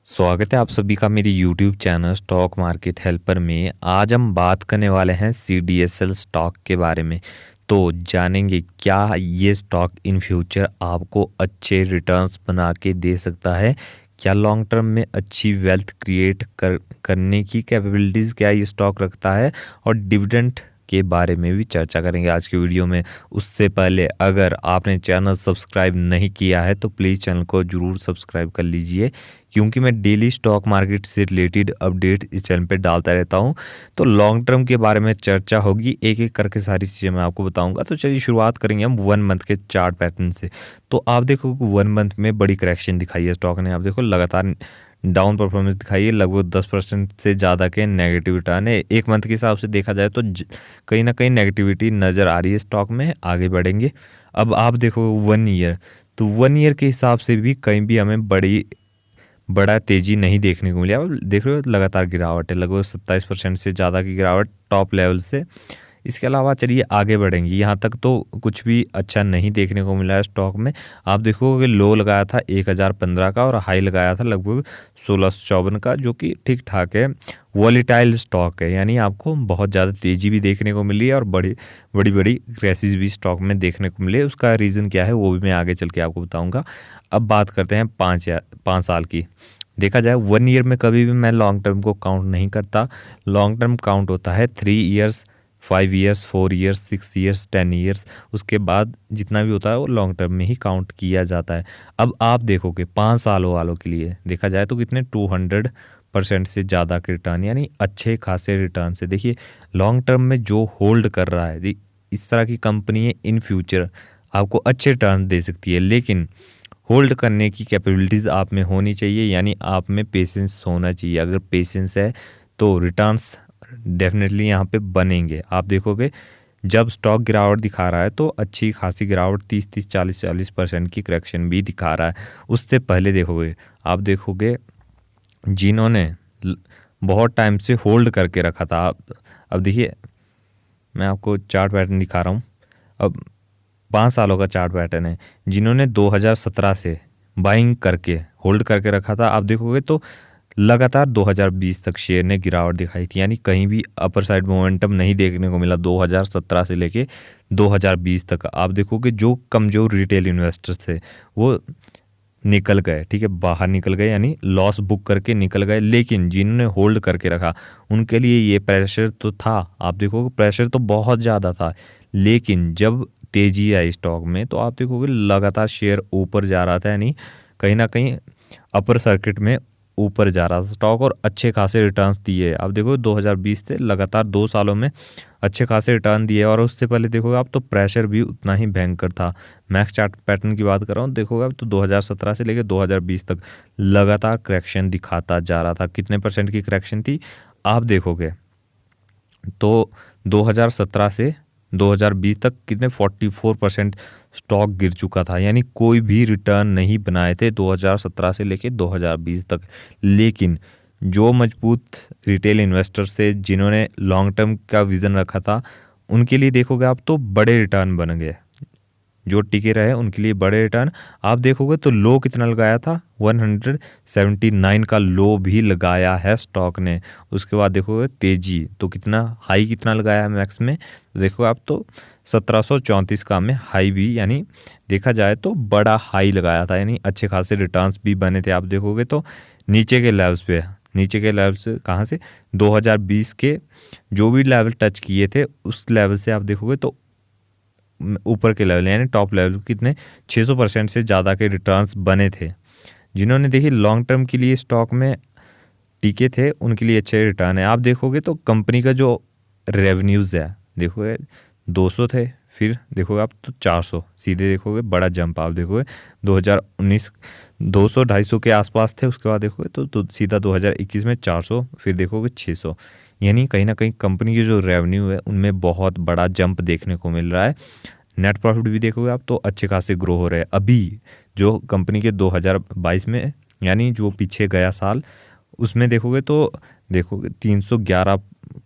स्वागत है आप सभी का मेरी YouTube channel stock market helper में। आज हम बात करने वाले हैं CDSL स्टॉक के बारे में। तो जानेंगे क्या ये स्टॉक इन फ्यूचर आपको अच्छे रिटर्न्स बना के दे सकता है, क्या लॉन्ग टर्म में अच्छी वेल्थ क्रिएट करने की कैपेबिलिटीज़ क्या ये स्टॉक रखता है, और डिविडेंड के बारे में भी चर्चा करेंगे आज की वीडियो में। उससे पहले अगर आपने चैनल सब्सक्राइब नहीं किया है तो प्लीज़ चैनल को ज़रूर सब्सक्राइब कर लीजिए, क्योंकि मैं डेली स्टॉक मार्केट से रिलेटेड अपडेट इस चैनल पे डालता रहता हूँ। तो लॉन्ग टर्म के बारे में चर्चा होगी, एक एक करके सारी चीज़ें मैं आपको बताऊंगा। तो चलिए शुरुआत करेंगे हम 1 मंथ के चार्ट पैटर्न से। तो आप देखो 1 मंथ में बड़ी करेक्शन दिखाई है स्टॉक ने। आप देखो लगातार डाउन परफॉर्मेंस दिखाई है, लगभग 10% से ज़्यादा के नेगेटिव रिटर्न है। 1 मंथ के हिसाब से देखा जाए तो कहीं ना कहीं नेगेटिविटी नज़र आ रही है स्टॉक में। आगे बढ़ेंगे। अब आप देखो 1 ईयर, तो 1 ईयर के हिसाब से भी कहीं भी हमें बड़ा तेज़ी नहीं देखने को मिली। अब देख रहे हो लगातार गिरावट है, लगभग 27% से ज़्यादा की गिरावट टॉप लेवल से। इसके अलावा चलिए आगे बढ़ेंगे। यहाँ तक तो कुछ भी अच्छा नहीं देखने को मिला है स्टॉक में। आप देखोगे लो लगाया था 1015 का और हाई लगाया था लगभग 1654 का, जो कि ठीक ठाक है। वॉलीटाइल स्टॉक है, यानी आपको बहुत ज़्यादा तेज़ी भी देखने को मिली है और बड़ी बड़ी बड़ी क्रैशेस भी स्टॉक में देखने को मिले। उसका रीज़न क्या है वो भी मैं आगे चल के आपको बताऊँगा। अब बात करते हैं 5 साल की। देखा जाए 1 ईयर में कभी भी मैं लॉन्ग टर्म को काउंट नहीं करता। लॉन्ग टर्म काउंट होता है 3 years, 5 years, 4 years, 6 years, 10 years. उसके बाद जितना भी होता है वो लॉन्ग टर्म में ही काउंट किया जाता है। अब आप देखोगे 5 सालों वालों के लिए देखा जाए तो कितने 200% से ज़्यादा के रिटर्न, यानी अच्छे खासे रिटर्न से। देखिए लॉन्ग टर्म में जो होल्ड कर रहा है, इस तरह की कंपनी इन फ्यूचर आपको अच्छे रिटर्न दे सकती है, लेकिन होल्ड करने की कैपेबिलिटीज़ आप में होनी चाहिए, यानी आप में पेशेंस होना चाहिए। अगर पेशेंस है तो रिटर्न्स डेफिनेटली यहाँ पे बनेंगे। आप देखोगे जब स्टॉक गिरावट दिखा रहा है तो अच्छी खासी गिरावट 30-30, 40-40% की करेक्शन भी दिखा रहा है। उससे पहले देखोगे, आप देखोगे जिन्होंने बहुत टाइम से होल्ड करके रखा था। अब देखिए मैं आपको चार्ट पैटर्न दिखा रहा हूँ। अब 5 सालों का चार्ट पैटर्न है। जिन्होंने 2017 से बाइंग करके होल्ड करके रखा था, आप देखोगे तो लगातार 2020 तक शेयर ने गिरावट दिखाई थी, यानी कहीं भी अपर साइड मोमेंटम नहीं देखने को मिला 2017 से लेके 2020 तक। आप देखोगे जो कमज़ोर रिटेल इन्वेस्टर्स थे वो निकल गए, ठीक है, बाहर निकल गए, यानी लॉस बुक करके निकल गए। लेकिन जिन्होंने होल्ड करके रखा उनके लिए ये प्रेशर तो था। आप देखोगे प्रेशर तो बहुत ज़्यादा था, लेकिन जब तेजी आई स्टॉक में तो आप देखोगे लगातार शेयर ऊपर जा रहा था, यानी कहीं ना कहीं अपर सर्किट में ऊपर जा रहा था स्टॉक और अच्छे खासे रिटर्न्स दिए। आप देखो 2020 से लगातार 2 सालों में अच्छे खासे रिटर्न दिए। और उससे पहले देखोगे आप तो प्रेशर भी उतना ही भयंकर था। मैक्स चार्ट पैटर्न की बात कर रहा हूँ, देखोगे आप तो 2017 से लेकर 2020 तक लगातार करेक्शन दिखाता जा रहा था। कितने परसेंट की करेक्शन थी आप देखोगे तो 2017 से 2020 तक कितने 44% स्टॉक गिर चुका था, यानी कोई भी रिटर्न नहीं बनाए थे 2017 से लेके 2020 तक। लेकिन जो मजबूत रिटेल इन्वेस्टर्स थे जिन्होंने लॉन्ग टर्म का विज़न रखा था, उनके लिए देखोगे आप तो बड़े रिटर्न बन गए। जो टिके रहे उनके लिए बड़े रिटर्न। आप देखोगे तो लो कितना लगाया था, 179 का लो भी लगाया है स्टॉक ने। उसके बाद देखोगे तेजी तो कितना हाई कितना लगाया है मैक्स में, तो देखो आप तो 1734 का में हाई भी, यानी देखा जाए तो बड़ा हाई लगाया था, यानी अच्छे खासे रिटर्न्स भी बने थे। आप देखोगे तो नीचे के लेवल्स पे, नीचे के लेवल से कहाँ से 2020 के जो भी लेवल टच किए थे उस लेवल से आप देखोगे तो ऊपर के लेवल यानी टॉप लेवल कितने 600% से ज़्यादा के रिटर्न्स बने थे। जिन्होंने देखिए लॉन्ग टर्म के लिए स्टॉक में टिके थे उनके लिए अच्छे रिटर्न है। आप देखोगे तो कंपनी का जो रेवेन्यूज़ है देखोगे 200 थे, फिर देखोगे आप तो 400, सीधे देखोगे बड़ा जंप। आप देखोगे 2019 200-250 के आसपास थे, उसके बाद देखोगे तो सीधा 2021 में 400, फिर देखोगे 600। यानी कहीं ना कहीं कंपनी की जो रेवेन्यू है उनमें बहुत बड़ा जंप देखने को मिल रहा है। नेट प्रॉफिट भी देखोगे आप तो अच्छे खासे ग्रो हो रहे हैं। अभी जो कंपनी के 2022 में, यानी जो पीछे गया साल, उसमें देखोगे तो देखोगे 311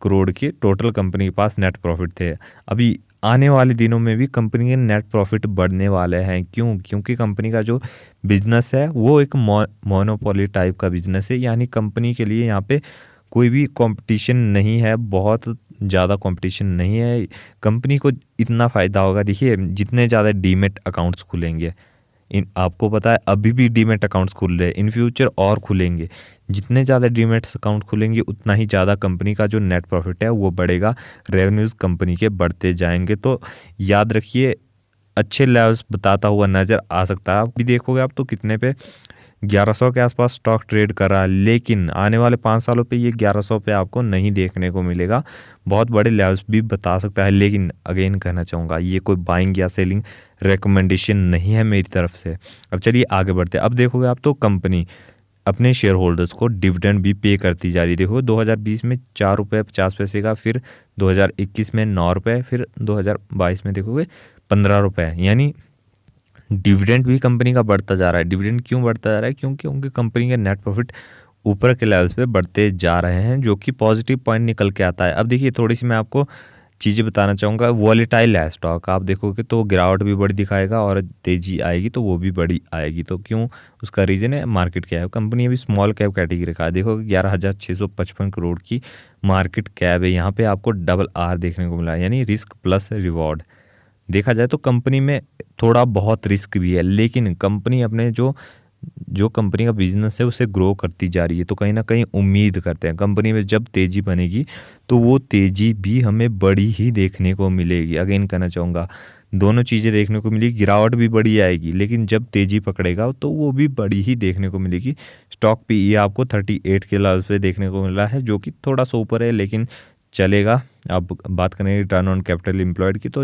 करोड़ के टोटल कंपनी के पास नेट प्रॉफिट थे। अभी आने वाले दिनों में भी कंपनी के नेट प्रॉफिट बढ़ने वाले हैं। क्यों? क्योंकि कंपनी का जो बिजनेस है वो एक मोनोपोली टाइप का बिजनेस है, यानी कंपनी के लिए यहाँ पे कोई भी कंपटीशन नहीं है, बहुत ज़्यादा कंपटीशन नहीं है। कंपनी को इतना फ़ायदा होगा, देखिए जितने ज़्यादा डीमैट अकाउंट्स खुलेंगे, इन आपको पता है अभी भी डीमैट अकाउंट्स खुल रहे हैं, इन फ्यूचर और खुलेंगे। जितने ज़्यादा डीमैट अकाउंट खुलेंगे उतना ही ज़्यादा कंपनी का जो नेट प्रॉफिट है वो बढ़ेगा, रेवेन्यूज़ कंपनी के बढ़ते जाएंगे। तो याद रखिए, अच्छे लेवल्स बताता हुआ नज़र आ सकता है। आप भी देखोगे आप तो कितने पे 1100 के आसपास स्टॉक ट्रेड कर रहा है, लेकिन आने वाले 5 सालों पे ये 1100 पे आपको नहीं देखने को मिलेगा। बहुत बड़े लेवल्स भी बता सकता है, लेकिन अगेन कहना चाहूँगा ये कोई बाइंग या सेलिंग रिकमेंडेशन नहीं है मेरी तरफ से। अब चलिए आगे बढ़ते हैं। अब देखोगे आप तो कंपनी अपने शेयर होल्डर्स को डिविडेंड भी पे करती जा रही है। देखो 2020 में 4 रुपये 50 पैसे का, फिर 2021 में 9 रुपये, फिर 2022 में देखोगे 15 रुपये, यानी डिविडेंड भी कंपनी का बढ़ता जा रहा है। डिविडेंड क्यों बढ़ता जा रहा है? क्योंकि उनकी कंपनी के नेट प्रॉफिट ऊपर के लेवल्स पे बढ़ते जा रहे हैं, जो कि पॉजिटिव पॉइंट निकल के आता है। अब देखिए थोड़ी सी मैं आपको चीज़ें बताना चाहूँगा। वॉलेटाइल है स्टॉक, आप देखोगे तो गिरावट भी बड़ी दिखाएगा और तेज़ी आएगी तो वो भी बड़ी आएगी। तो क्यों? उसका रीज़न है मार्केट क्या है। कंपनी अभी स्मॉल कैप कैटेगरी का है, देखोगे 11,655 करोड़ की मार्केट कैप है। यहाँ पे आपको डबल आर देखने को मिला है, यानी रिस्क प्लस रिवॉर्ड। देखा जाए तो कंपनी में थोड़ा बहुत रिस्क भी है, लेकिन कंपनी अपने जो कंपनी का बिजनेस है उसे ग्रो करती जा रही है। तो कहीं ना कहीं उम्मीद करते हैं कंपनी में जब तेज़ी बनेगी तो वो तेज़ी भी हमें बड़ी ही देखने को मिलेगी। अगेन कहना चाहूँगा दोनों चीज़ें देखने को मिलेगी, गिरावट भी बड़ी आएगी, लेकिन जब तेज़ी पकड़ेगा तो वो भी बड़ी ही देखने को मिलेगी। स्टॉक पीई आपको 38 के लेवल पे देखने को मिल रहा है, जो कि थोड़ा सा ऊपर है, लेकिन चलेगा। अब बात करें रिटर्न ऑन कैपिटल एम्प्लॉयड की तो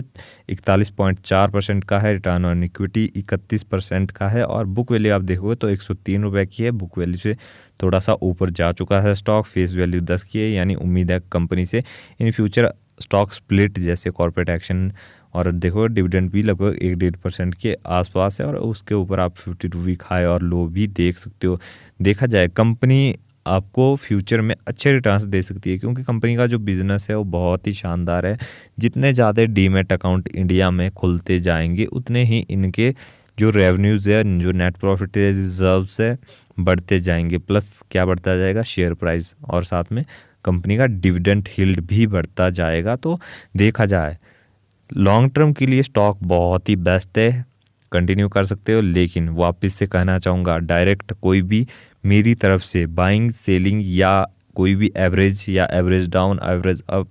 41.4% का है, रिटर्न ऑन इक्विटी 31% का है, और बुक वैल्यू आप देखोगे तो 103 रुपये की है। बुक वैल्यू से थोड़ा सा ऊपर जा चुका है स्टॉक। फेस वैल्यू 10 की है, यानी उम्मीद है कंपनी से इन फ्यूचर स्टॉक स्प्लिट जैसे कॉर्पोरेट एक्शन, और देखो डिविडेंड भी लगभग 1-1.5% के आसपास है, और उसके ऊपर आप 52 वीक हाई और लो भी देख सकते हो। देखा जाए कंपनी आपको फ्यूचर में अच्छे रिटर्न्स दे सकती है, क्योंकि कंपनी का जो बिज़नेस है वो बहुत ही शानदार है। जितने ज़्यादा डीमैट अकाउंट इंडिया में खुलते जाएंगे उतने ही इनके जो रेवेन्यूज़ है, जो नेट प्रॉफिट है, रिजर्व्स है, बढ़ते जाएंगे। प्लस क्या बढ़ता जाएगा? शेयर प्राइस, और साथ में कंपनी का डिविडेंड यील्ड भी बढ़ता जाएगा। तो देखा जाए लॉन्ग टर्म के लिए स्टॉक बहुत ही बेस्ट है, कंटिन्यू कर सकते हो। लेकिन वापस से कहना चाहूँगा डायरेक्ट कोई भी मेरी तरफ से बाइंग सेलिंग या कोई भी एवरेज या एवरेज डाउन एवरेज अप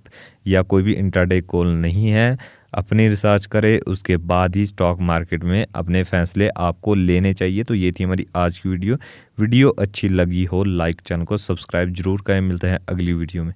या कोई भी इंट्राडे कॉल नहीं है। अपनी रिसर्च करें, उसके बाद ही स्टॉक मार्केट में अपने फैसले आपको लेने चाहिए। तो ये थी हमारी आज की वीडियो। वीडियो अच्छी लगी हो लाइक, चैनल को सब्सक्राइब जरूर करें। मिलते हैं अगली वीडियो में।